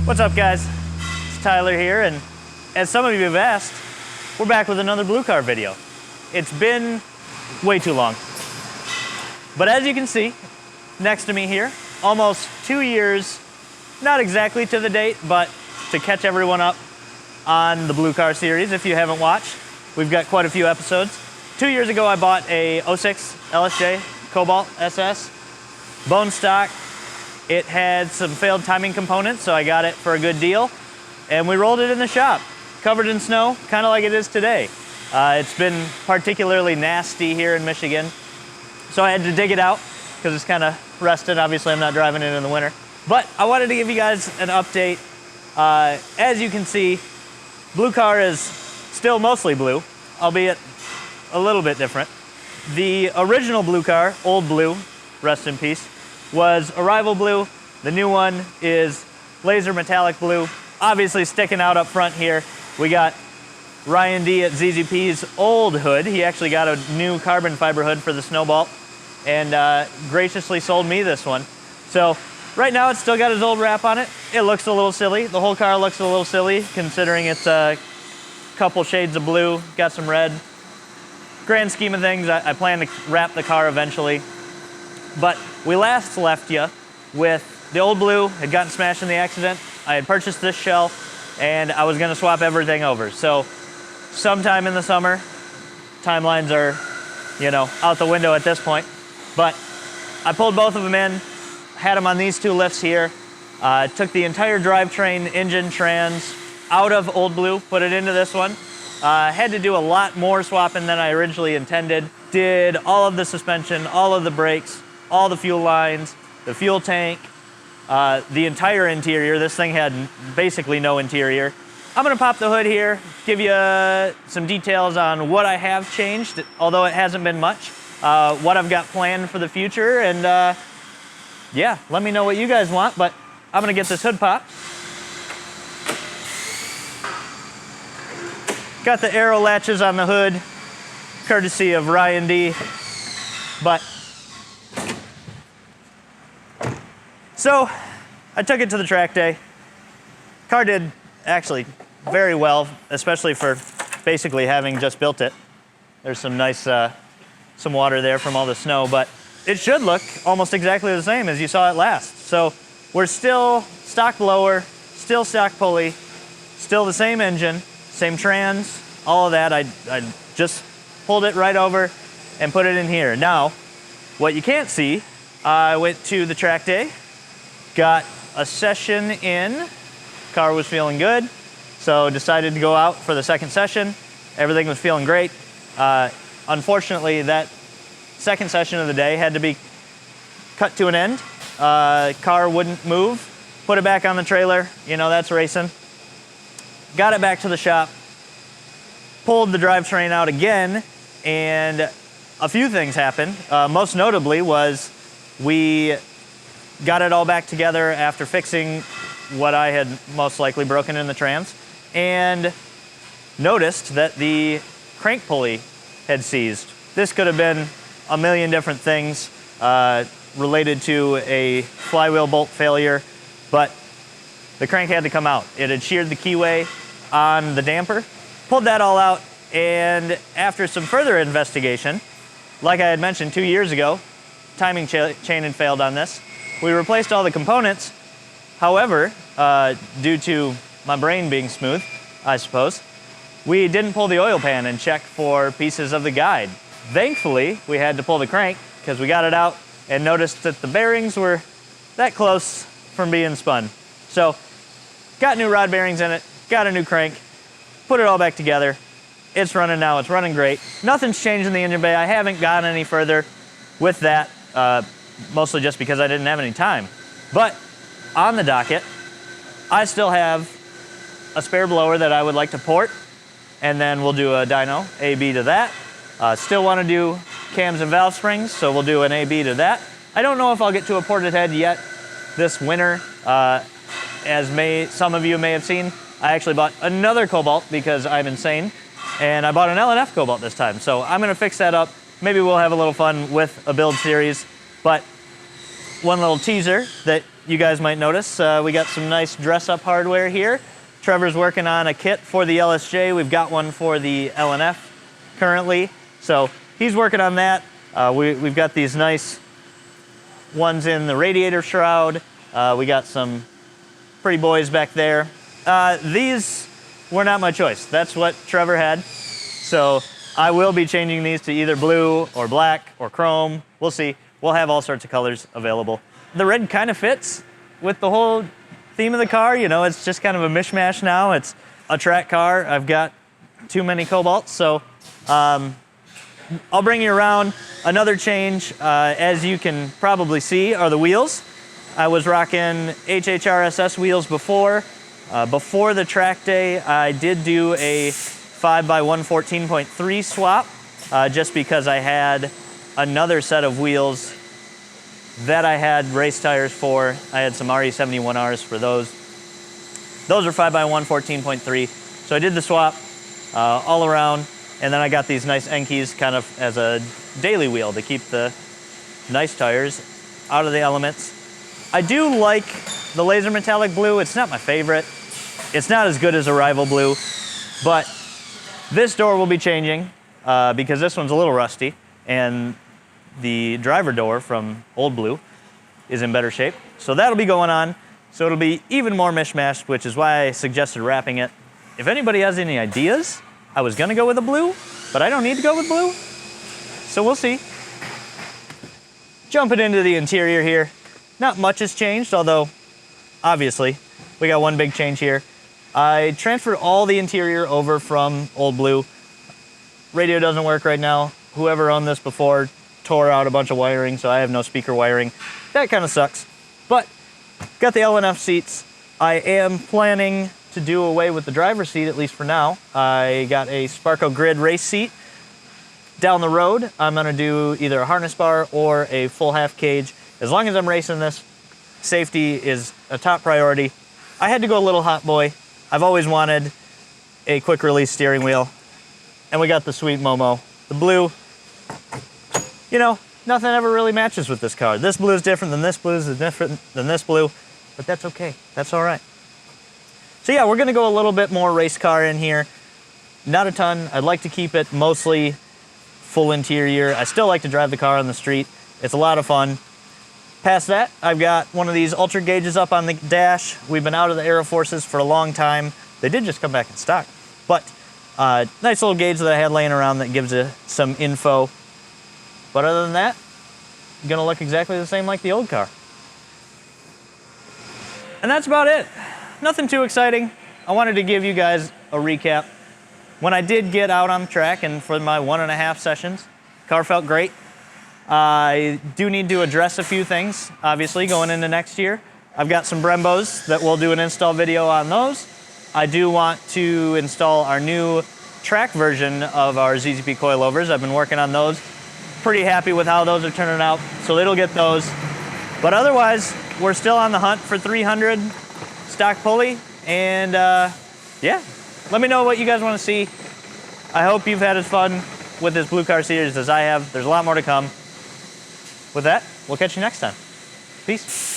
What's up, guys? It's Tyler here, and as some of you have asked, we're back with another blue car video. It's been way too long. But as you can see, next to me here, almost 2 years, not exactly to the date, but to catch everyone up on the blue car series. If you haven't watched, we've got quite a few episodes. 2 years ago, I bought a 06 LSJ Cobalt SS, bone stock. It had some failed timing components, so I got it for a good deal. And we rolled it in the shop, covered in snow, kind of like it is today. It's been particularly nasty here in Michigan, so I had to dig it out because it's kind of rusted. Obviously, I'm not driving it in the winter. But I wanted to give you guys an update. As you can see, blue car is still mostly blue, albeit a little bit different. The original blue car, old blue, rest in peace, was arrival blue. The new one is laser metallic blue. Obviously sticking out up front here, we got Ryan D at ZZP's old hood. He actually got a new carbon fiber hood for the Snowball and graciously sold me this one. So right now it's still got his old wrap on it. It looks a little silly. The whole car looks a little silly considering it's a couple shades of blue, got some red. Grand scheme of things, I plan to wrap the car eventually. But we last left you with the old blue, had gotten smashed in the accident. I had purchased this shell and I was gonna swap everything over. So sometime in the summer, timelines are, out the window at this point. But I pulled both of them in, had them on these two lifts here, took the entire drivetrain, engine, trans out of old blue, put it into this one. Had to do a lot more swapping than I originally intended. Did all of the suspension, all of the brakes, all the fuel lines, the fuel tank, the entire interior. This thing had basically no interior. I'm gonna pop the hood here, give you some details on what I have changed, although it hasn't been much, what I've got planned for the future, and yeah, let me know what you guys want, but I'm gonna get this hood popped. Got the aero latches on the hood, courtesy of Ryan D. But, so I took it to the track day. Car did actually very well, especially for basically having just built it. There's some nice, some water there from all the snow, but it should look almost exactly the same as you saw it last. So we're still stock blower, still stock pulley, still the same engine, same trans, all of that. I just pulled it right over and put it in here. Now, what you can't see, I went to the track day, got a session in, car was feeling good, so decided to go out for the second session. Everything was feeling great. Unfortunately, that second session of the day had to be cut to an end. Car wouldn't move, put it back on the trailer, that's racing. Got it back to the shop, pulled the drivetrain out again, and a few things happened. Most notably was we got it all back together after fixing what I had most likely broken in the trans, and noticed that the crank pulley had seized. This could have been a million different things related to a flywheel bolt failure, but the crank had to come out. It had sheared the keyway on the damper, pulled that all out, and after some further investigation, like I had mentioned 2 years ago, timing chain had failed on this. We replaced all the components. However, due to my brain being smooth, I suppose, we didn't pull the oil pan and check for pieces of the guide. Thankfully, we had to pull the crank because we got it out and noticed that the bearings were that close from being spun. So, got new rod bearings in it, got a new crank, put it all back together. It's running now, it's running great. Nothing's changed in the engine bay. I haven't gone any further with that, mostly just because I didn't have any time. But on the docket, I still have a spare blower that I would like to port, and then we'll do a dyno, A-B to that. Still want to do cams and valve springs, so we'll do an A-B to that. I don't know if I'll get to a ported head yet this winter. As some of you may have seen, I actually bought another Cobalt because I'm insane, and I bought an L&F Cobalt this time. So I'm gonna fix that up. Maybe we'll have a little fun with a build series, but one little teaser that you guys might notice. We got some nice dress-up hardware here. Trevor's working on a kit for the LSJ. We've got one for the LNF currently. So he's working on that. We've got these nice ones in the radiator shroud. We got some pretty boys back there. These were not my choice. That's what Trevor had. So I will be changing these to either blue or black or chrome. We'll see. We'll have all sorts of colors available. The red kind of fits with the whole theme of the car. You know, it's just kind of a mishmash now. It's a track car. I've got too many Cobalts, so I'll bring you around. Another change, as you can probably see, are the wheels. I was rocking HHRSS wheels before. Before the track day, I did do a 5x114.3 swap, just because I had another set of wheels that I had race tires for. I had some RE71Rs for those. Those are 5x114.3. So I did the swap all around, and then I got these nice Enkis kind of as a daily wheel to keep the nice tires out of the elements. I do like the laser metallic blue. It's not my favorite. It's not as good as a rival blue, but this door will be changing because this one's a little rusty, and the driver door from Old Blue is in better shape. So that'll be going on. So it'll be even more mishmashed, which is why I suggested wrapping it. If anybody has any ideas, I was gonna go with a blue, but I don't need to go with blue. So we'll see. Jumping into the interior here. Not much has changed, although obviously we got one big change here. I transferred all the interior over from Old Blue. Radio doesn't work right now. Whoever owned this before tore out a bunch of wiring, so I have no speaker wiring. That kind of sucks. But got the LNF seats. I am planning to do away with the driver's seat, at least for now. I got a Sparco Grid race seat. Down the road, I'm gonna do either a harness bar or a full half cage. As long as I'm racing this, safety is a top priority. I had to go a little hot boy. I've always wanted a quick release steering wheel, and we got the sweet Momo. The blue, you know, nothing ever really matches with this car. This blue is different than this blue is different than this blue, but that's okay. That's all right. So yeah, we're gonna go a little bit more race car in here. Not a ton. I'd like to keep it mostly full interior. I still like to drive the car on the street. It's a lot of fun. Past that, I've got one of these ultra gauges up on the dash. We've been out of the Aero Forces for a long time. They did just come back in stock, but nice little gauge that I had laying around that gives you some info. But other than that, gonna look exactly the same like the old car. And that's about it. Nothing too exciting. I wanted to give you guys a recap. When I did get out on the track and for my 1.5 sessions, car felt great. I do need to address a few things, obviously, going into next year. I've got some Brembos that we'll do an install video on those. I do want to install our new track version of our ZZP coilovers. I've been working on those. Pretty happy with how those are turning out, so it'll get those. But otherwise, we're still on the hunt for 300 stock pulley, and yeah, let me know what you guys want to see. I hope you've had as fun with this Blue Car series as I have. There's a lot more to come. With that, we'll catch you next time. Peace.